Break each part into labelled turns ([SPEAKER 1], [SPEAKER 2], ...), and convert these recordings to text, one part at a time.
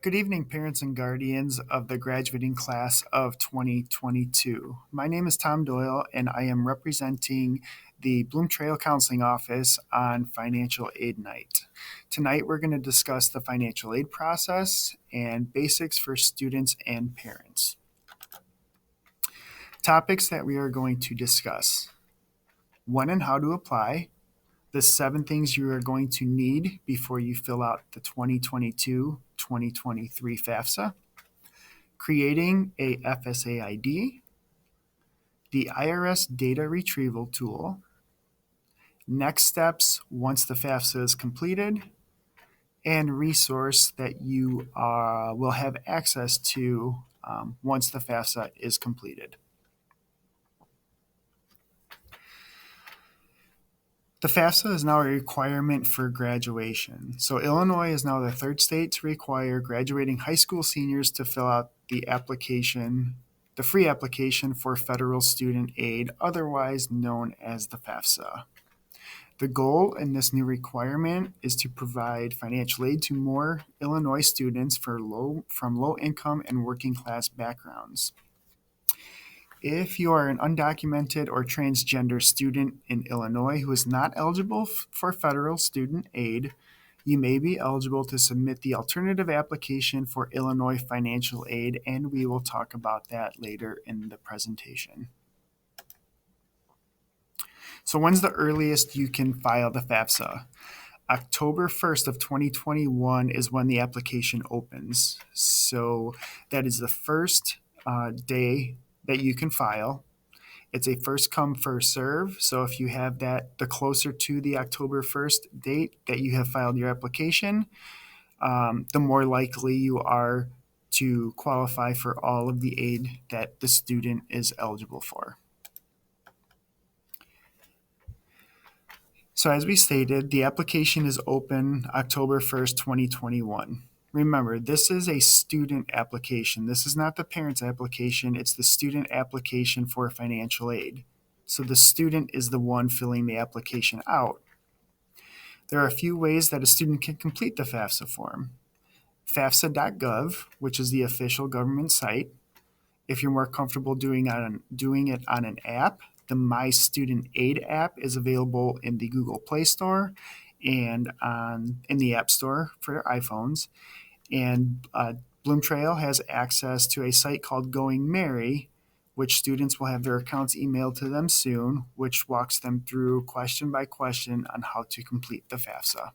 [SPEAKER 1] Good evening, parents and guardians of the graduating class of 2022. My name is Tom Doyle, and I am representing the Bloom Trail Counseling Office on Financial Aid Night. Tonight, we're going to discuss the financial aid process and basics for students and parents. Topics that we are going to discuss: when and how to apply, the 7 things you are going to need before you fill out the 2022-2023 FAFSA, creating a FSA ID, the IRS data retrieval tool, next steps once the FAFSA is completed, and resource that you will have access to once the FAFSA is completed. The FAFSA is now a requirement for graduation. So Illinois is now the 3rd state to require graduating high school seniors to fill out the application, the free application for federal student aid, otherwise known as the FAFSA. The goal in this new requirement is to provide financial aid to more Illinois students from low income and working class backgrounds. If you are an undocumented or transgender student in Illinois who is not eligible for federal student aid, you may be eligible to submit the alternative application for Illinois financial aid, and we will talk about that later in the presentation. So when's the earliest you can file the FAFSA? October 1st of 2021 is when the application opens. So that is the first day that you can file. It's a first come, first serve. So if you have that, the closer to the October 1st date that you have filed your application, the more likely you are to qualify for all of the aid that the student is eligible for. So as we stated, the application is open October 1st, 2021. Remember, this is a student application. This is not the parent's application. It's the student application for financial aid. So the student is the one filling the application out. There are a few ways that a student can complete the FAFSA form. FAFSA.gov, which is the official government site. If you're more comfortable doing it on an app, the My Student Aid app is available in the Google Play Store and in the App Store for iPhones. And Bloom Trail has access to a site called Going Merry, which students will have their accounts emailed to them soon, which walks them through question by question on how to complete the FAFSA.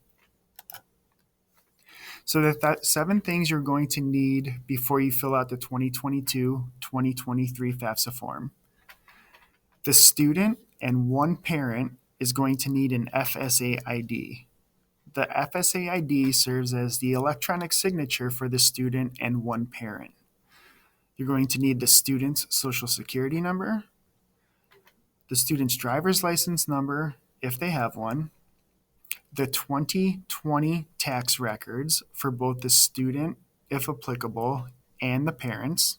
[SPEAKER 1] So that's 7 things you're going to need before you fill out the 2022-2023 FAFSA form. The student and one parent is going to need an FSA ID. The FSA ID serves as the electronic signature for the student and one parent. You're going to need the student's social security number, the student's driver's license number, if they have one, the 2020 tax records for both the student, if applicable, and the parents,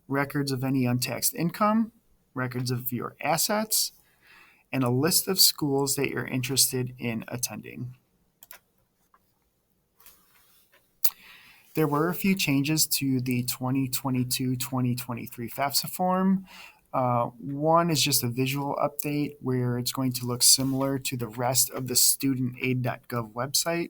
[SPEAKER 1] records of any untaxed income, records of your assets, and a list of schools that you're interested in attending. There were a few changes to the 2022-2023 FAFSA form. One is just a visual update where it's going to look similar to the rest of the studentaid.gov website.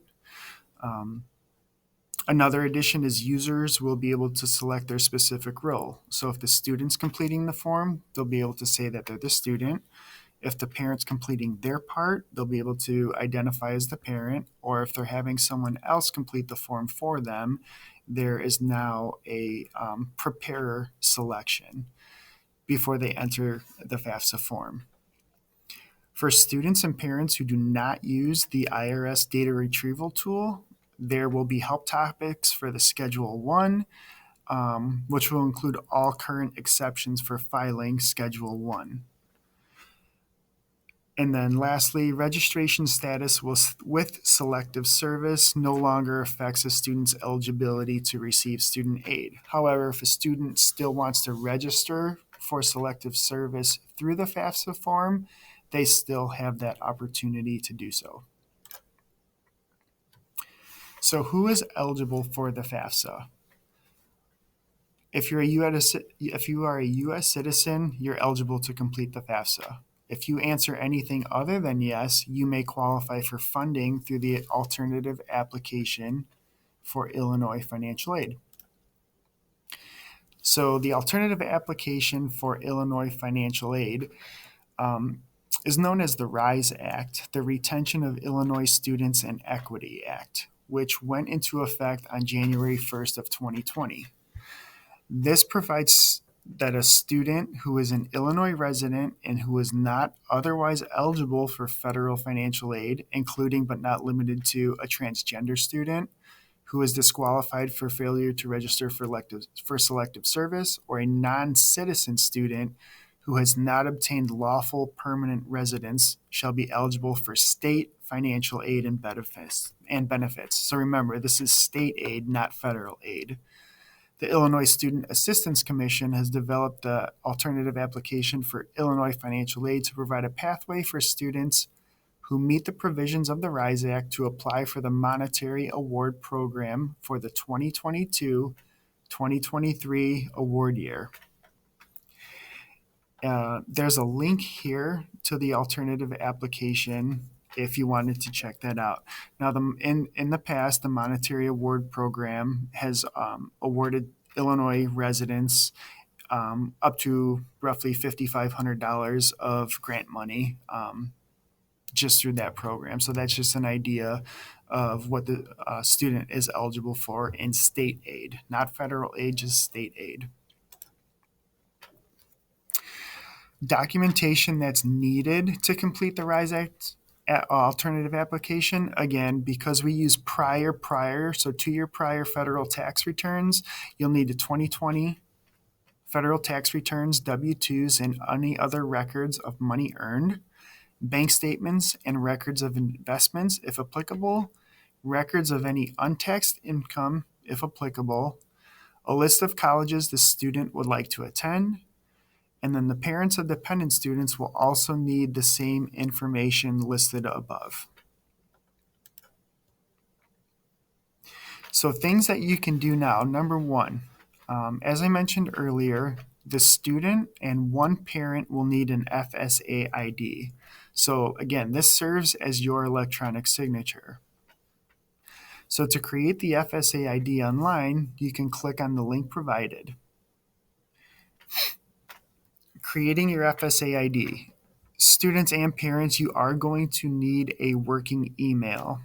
[SPEAKER 1] Another addition is users will be able to select their specific role. So if the student's completing the form, they'll be able to say that they're the student. If the parent's completing their part, they'll be able to identify as the parent, or if they're having someone else complete the form for them, there is now a preparer selection before they enter the FAFSA form. For students and parents who do not use the IRS data retrieval tool, there will be help topics for the Schedule 1, which will include all current exceptions for filing Schedule 1. And then lastly, registration status with selective service no longer affects a student's eligibility to receive student aid. However, if a student still wants to register for selective service through the FAFSA form, they still have that opportunity to do so. So who is eligible for the FAFSA? If you are a U.S. citizen, you're eligible to complete the FAFSA. If you answer anything other than yes, you may qualify for funding through the alternative application for Illinois financial aid. So the alternative application for Illinois financial aid is known as the RISE Act, the Retention of Illinois Students and Equity Act, which went into effect on January 1st of 2020. This provides that a student who is an Illinois resident and who is not otherwise eligible for federal financial aid, including but not limited to a transgender student who is disqualified for failure to register for selective service, or a non-citizen student who has not obtained lawful permanent residence, shall be eligible for state financial aid and benefits. So remember, this is state aid, not federal aid. The Illinois Student Assistance Commission has developed the alternative application for Illinois financial aid to provide a pathway for students who meet the provisions of the RISE Act to apply for the monetary award program for the 2022-2023 award year. There's a link here to the alternative application if you wanted to check that out. Now, in the past, the monetary award program has awarded Illinois residents up to roughly $5,500 of grant money just through that program. So that's just an idea of what the student is eligible for in state aid, not federal aid, just state aid. Documentation that's needed to complete the RISE Act alternative application, again, because we use so 2-year prior federal tax returns, you'll need a 2020 federal tax returns, W-2s, and any other records of money earned, bank statements and records of investments, if applicable, records of any untaxed income, if applicable, a list of colleges the student would like to attend, and then the parents of dependent students will also need the same information listed above. So things that you can do now, number one, as I mentioned earlier, the student and one parent will need an FSA ID. So again, this serves as your electronic signature. So to create the FSA ID online, you can click on the link provided. Creating your FSA ID. Students and parents, you are going to need a working email.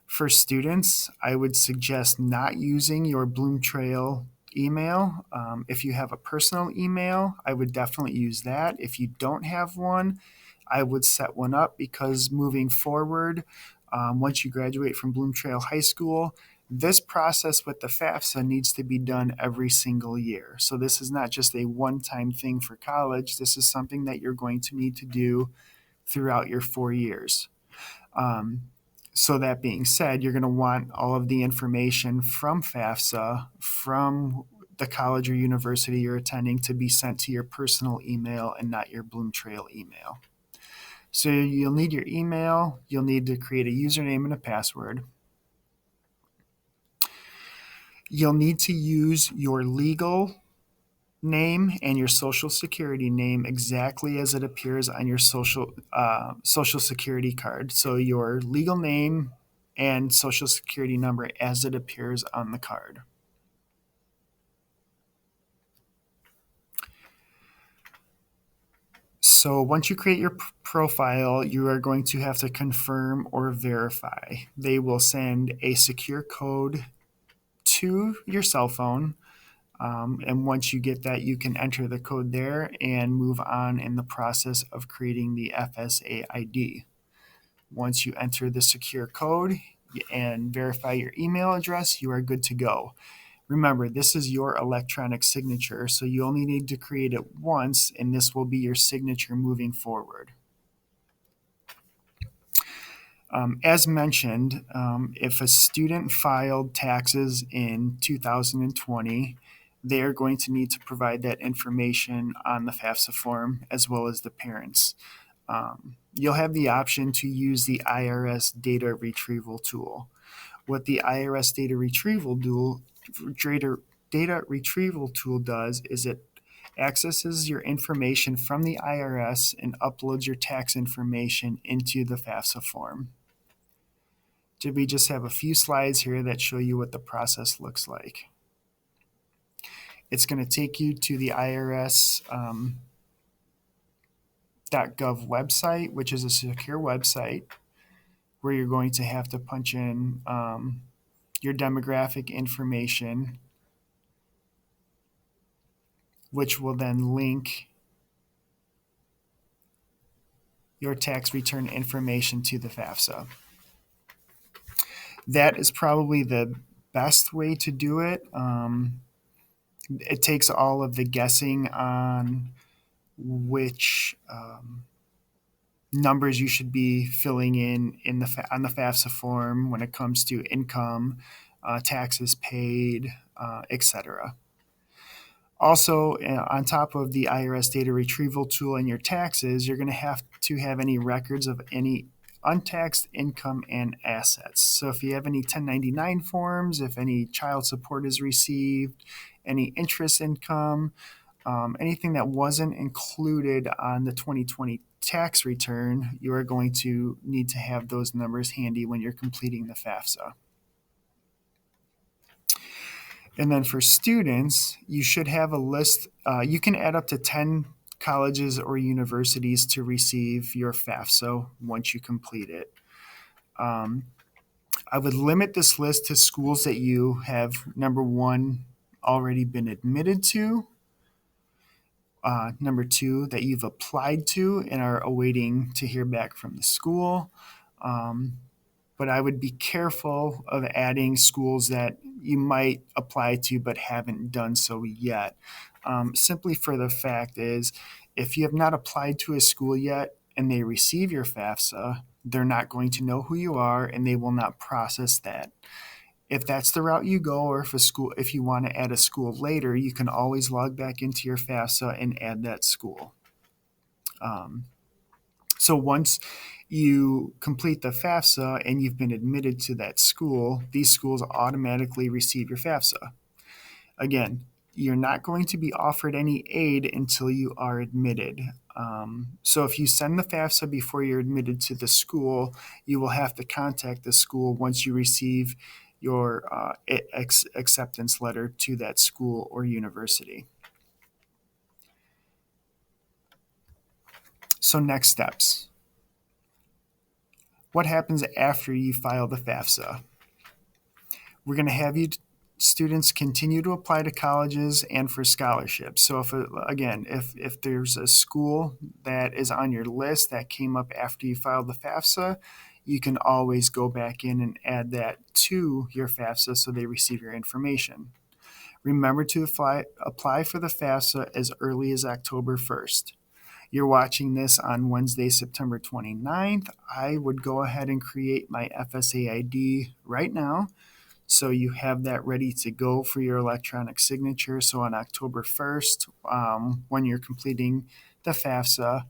[SPEAKER 1] For students, I would suggest not using your Bloom Trail email. If you have a personal email, I would definitely use that. If you don't have one, I would set one up, because moving forward, once you graduate from Bloom Trail High School, this process with the FAFSA needs to be done every single year. So this is not just a one-time thing for college. This is something that you're going to need to do throughout your 4 years. So that being said, you're going to want all of the information from FAFSA, from the college or university you're attending, to be sent to your personal email and not your Bloom Trail email. So you'll need your email. You'll need to create a username and a password. You'll need to use your legal name and your social security name exactly as it appears on your social security card. So your legal name and social security number as it appears on the card. So once you create your profile, you are going to have to confirm or verify. They will send a secure code to your cell phone. And once you get that, you can enter the code there and move on in the process of creating the FSA ID. Once you enter the secure code and verify your email address, you are good to go. Remember, this is your electronic signature, so you only need to create it once, and this will be your signature moving forward. As mentioned, if a student filed taxes in 2020, they are going to need to provide that information on the FAFSA form, as well as the parents. You'll have the option to use the IRS data retrieval tool. What the IRS data retrieval tool does is it accesses your information from the IRS and uploads your tax information into the FAFSA form. We just have a few slides here that show you what the process looks like. It's going to take you to the IRS .gov website, which is a secure website where you're going to have to punch in your demographic information, which will then link your tax return information to the FAFSA. That is probably the best way to do it. It takes all of the guessing on which numbers you should be filling in on the FAFSA form when it comes to income, taxes paid, etc. Also, on top of the IRS data retrieval tool and your taxes, you're going to have any records of any untaxed income and assets. So if you have any 1099 forms, if any child support is received, any interest income, anything that wasn't included on the 2020 tax return, you are going to need to have those numbers handy when you're completing the FAFSA. And then for students, you should have a list. You can add up to 10 colleges or universities to receive your FAFSA once you complete it. I would limit this list to schools that you have, number one, already been admitted to, number two, that you've applied to and are awaiting to hear back from the school. But I would be careful of adding schools that you might apply to but haven't done so yet. Simply for the fact is, if you have not applied to a school yet and they receive your FAFSA, they're not going to know who you are and they will not process that. If that's the route you go, or if you want to add a school later, you can always log back into your FAFSA and add that school. So once you complete the FAFSA and you've been admitted to that school, these schools automatically receive your FAFSA. Again, you're not going to be offered any aid until you are admitted. So if you send the FAFSA before you're admitted to the school, you will have to contact the school once you receive your acceptance letter to that school or university. So next steps. What happens after you file the FAFSA? We're going to have you students continue to apply to colleges and for scholarships. So if there's a school that is on your list that came up after you filed the FAFSA, you can always go back in and add that to your FAFSA so they receive your information. Remember to apply for the FAFSA as early as October 1st. You're watching this on Wednesday, September 29th. I would go ahead and create my FSA ID right now, so you have that ready to go for your electronic signature. So on October 1st, when you're completing the FAFSA,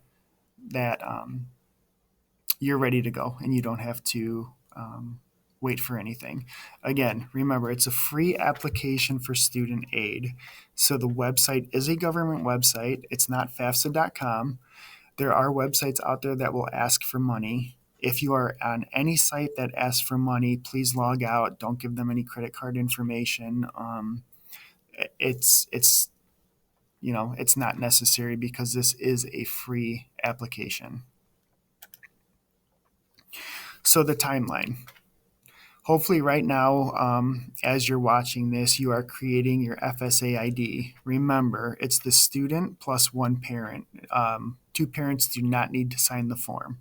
[SPEAKER 1] that you're ready to go and you don't have to wait for anything. Again, remember, it's a free application for student aid. So the website is a government website. It's not FAFSA.com. There are websites out there that will ask for money. If you are on any site that asks for money, please log out. Don't give them any credit card information. It's not necessary because this is a free application. So the timeline. Hopefully right now, as you're watching this, you are creating your FSA ID. Remember, it's the student plus one parent. Two parents do not need to sign the form.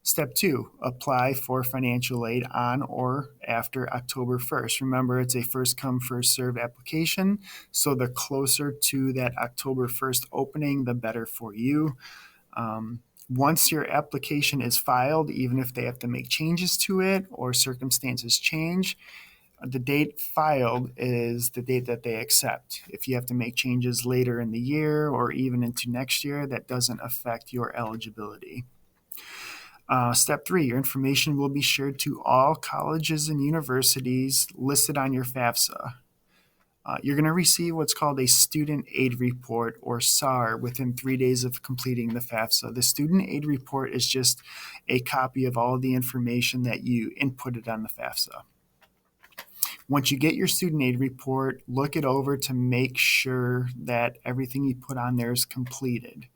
[SPEAKER 1] Step 2, apply for financial aid on or after October 1st. Remember, it's a first come, first served application, so the closer to that October 1st opening, the better for you. Once your application is filed, even if they have to make changes to it or circumstances change, the date filed is the date that they accept. If you have to make changes later in the year or even into next year, that doesn't affect your eligibility. Step 3, your information will be shared to all colleges and universities listed on your FAFSA. You're going to receive what's called a Student Aid Report, or SAR, within 3 days of completing the FAFSA. The Student Aid Report is just a copy of all the information that you inputted on the FAFSA. Once you get your Student Aid Report, look it over to make sure that everything you put on there is completed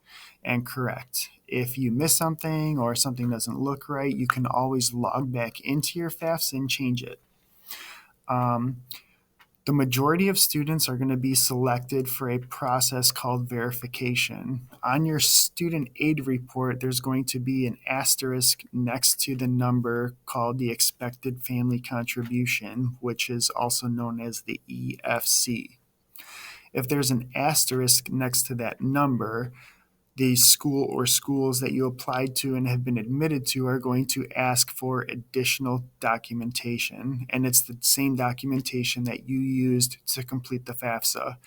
[SPEAKER 1] and correct. If you miss something or something doesn't look right, you can always log back into your FAFSA and change it. The majority of students are going to be selected for a process called verification. On your student aid report, there's going to be an asterisk next to the number called the expected family contribution, which is also known as the EFC. If there's an asterisk next to that number, the school or schools that you applied to and have been admitted to are going to ask for additional documentation. And it's the same documentation that you used to complete the FAFSA.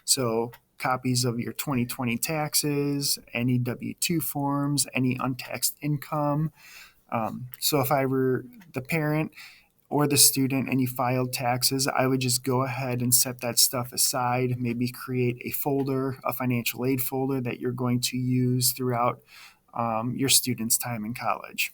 [SPEAKER 1] So copies of your 2020 taxes, any W-2 forms, any untaxed income. So if I were the parent or the student and you filed taxes, I would just go ahead and set that stuff aside, maybe create a folder, a financial aid folder that you're going to use throughout your student's time in college.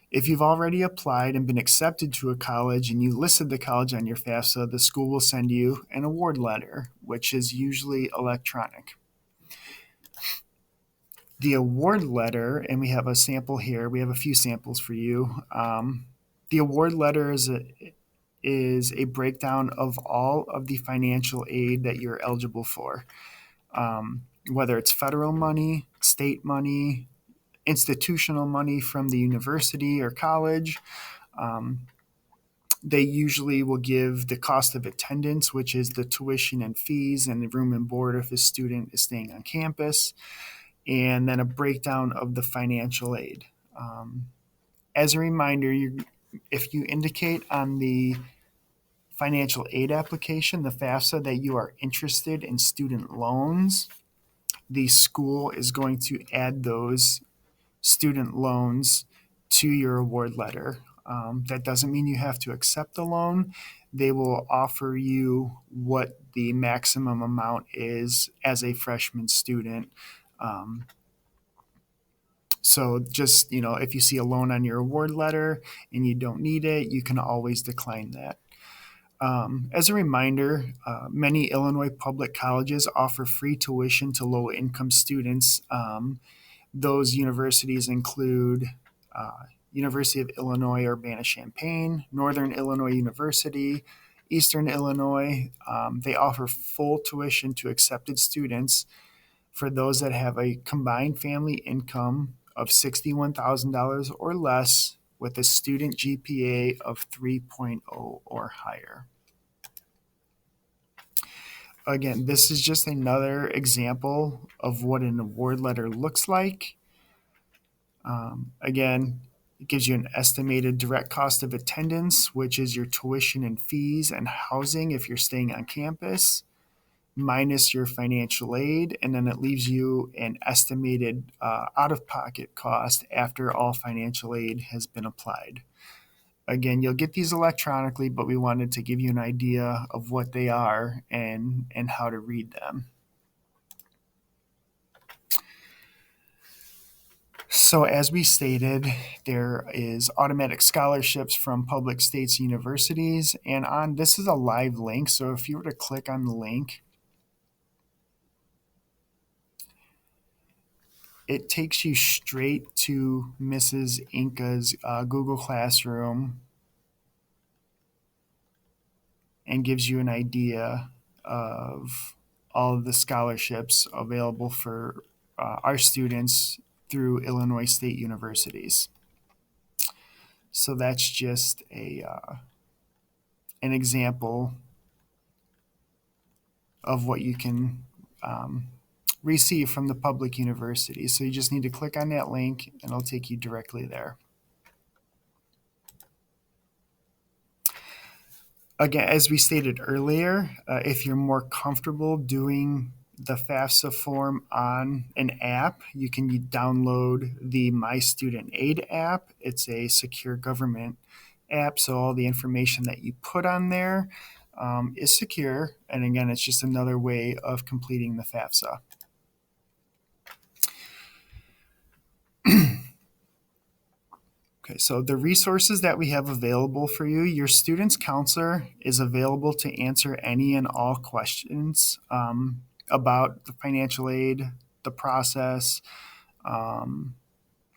[SPEAKER 1] If you've already applied and been accepted to a college and you listed the college on your FAFSA, the school will send you an award letter, which is usually electronic. The award letter, and we have a sample here, we have a few samples for you. The award letter is a breakdown of all of the financial aid that you're eligible for, whether it's federal money, state money, institutional money from the university or college. They usually will give the cost of attendance, which is the tuition and fees and the room and board if a student is staying on campus, and then a breakdown of the financial aid. As a reminder, if you indicate on the financial aid application, the FAFSA, that you are interested in student loans, the school is going to add those student loans to your award letter. That doesn't mean you have to accept the loan. They will offer you what the maximum amount is as a freshman student. So just, if you see a loan on your award letter and you don't need it, you can always decline that. As a reminder, many Illinois public colleges offer free tuition to low-income students. Those universities include University of Illinois Urbana-Champaign, Northern Illinois University, Eastern Illinois. They offer full tuition to accepted students for those that have a combined family income of $61,000 or less with a student GPA of 3.0 or higher. Again, this is just another example of what an award letter looks like. Again, it gives you an estimated direct cost of attendance, which is your tuition and fees and housing if you're staying on campus, minus your financial aid, and then it leaves you an estimated out-of-pocket cost after all financial aid has been applied. Again, you'll get these electronically, but we wanted to give you an idea of what they are and how to read them. So as we stated, there is automatic scholarships from public states and universities, and this is a live link, so if you were to click on the link, it takes you straight to Mrs. Inka's Google Classroom and gives you an idea of all of the scholarships available for our students through Illinois state universities. So that's just an example of what you can receive from the public universities. So you just need to click on that link and it'll take you directly there. Again, as we stated earlier, if you're more comfortable doing the FAFSA form on an app. You can download the My Student Aid app. It's a secure government app, so all the information that you put on there is secure. And again, it's just another way of completing the FAFSA. Okay, so the resources that we have available for you, your student's counselor is available to answer any and all questions about the financial aid, the process,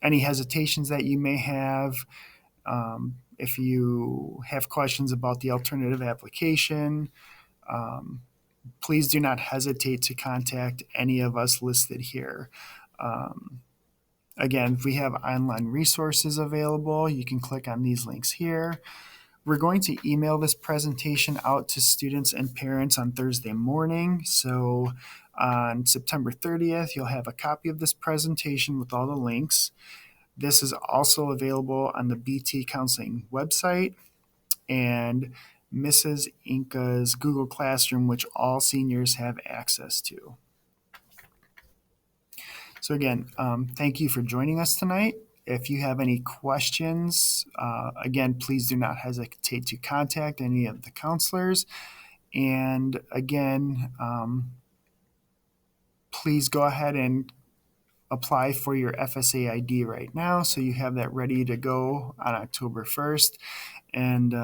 [SPEAKER 1] any hesitations that you may have. If you have questions about the alternative application, please do not hesitate to contact any of us listed here. Again, we have online resources available. You can click on these links here. We're going to email this presentation out to students and parents on Thursday morning. So on September 30th, you'll have a copy of this presentation with all the links. This is also available on the BT Counseling website and Mrs. Inka's Google Classroom, which all seniors have access to. So again, thank you for joining us tonight. If you have any questions, again, please do not hesitate to contact any of the counselors. And again, please go ahead and apply for your FSA ID right now so you have that ready to go on October 1st. And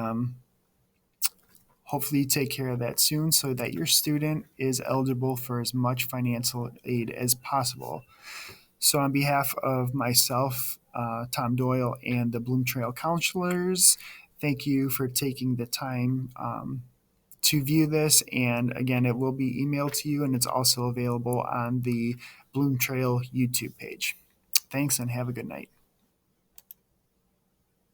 [SPEAKER 1] hopefully take care of that soon so that your student is eligible for as much financial aid as possible. So on behalf of myself, Tom Doyle, and the Bloom Trail counselors, thank you for taking the time to view this. And again, it will be emailed to you, and it's also available on the Bloom Trail YouTube page. Thanks, and have a good night.